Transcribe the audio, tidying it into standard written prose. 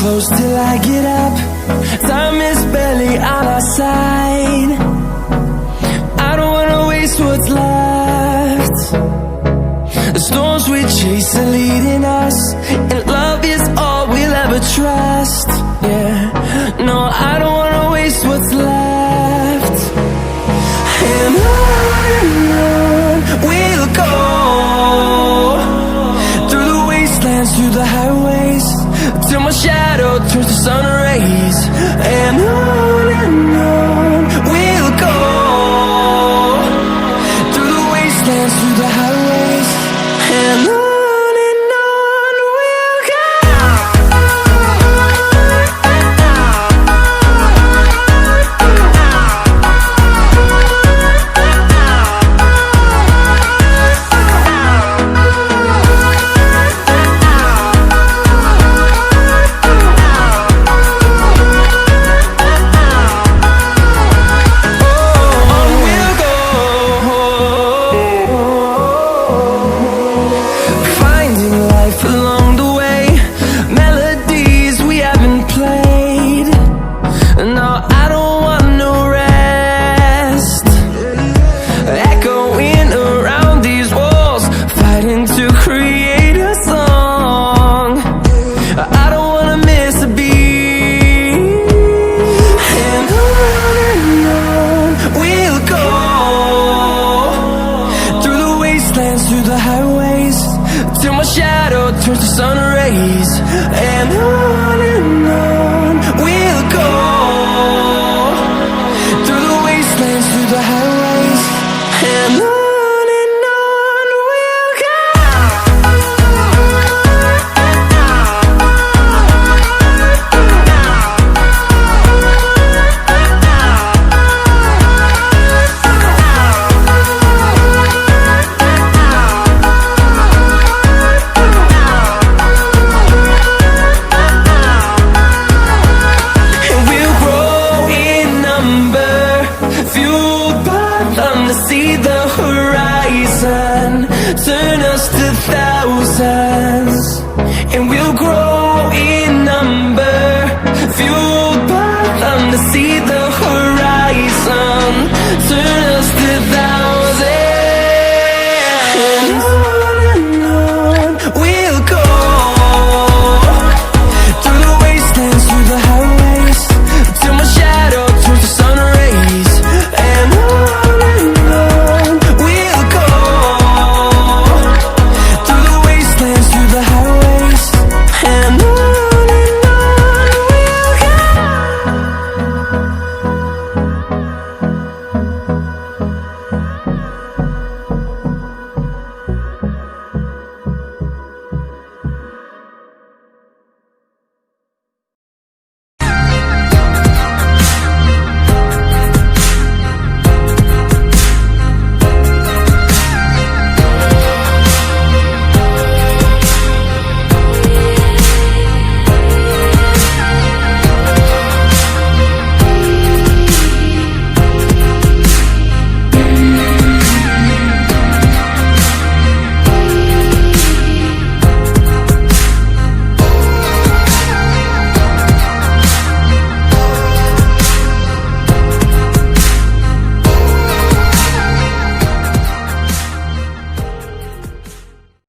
close till I get up. Time is barely on our side. I don't wanna waste what's left. The storms we chase are leading us, and love is all we'll ever trust. Yeah, no, I don't wanna waste what's left. And on we'll go, through the wastelands, through the highways, till my shadow turns to sun rays. And on we'll go, through the wastelands, through the highways, and on we'll go. Through the highways, till my shadow turns to sun rays. And on we'll go, through the wastelands, through the highways, and on we'll go. See the horizon, turn us to thousands, and we'll grow in number, fueled by them to see the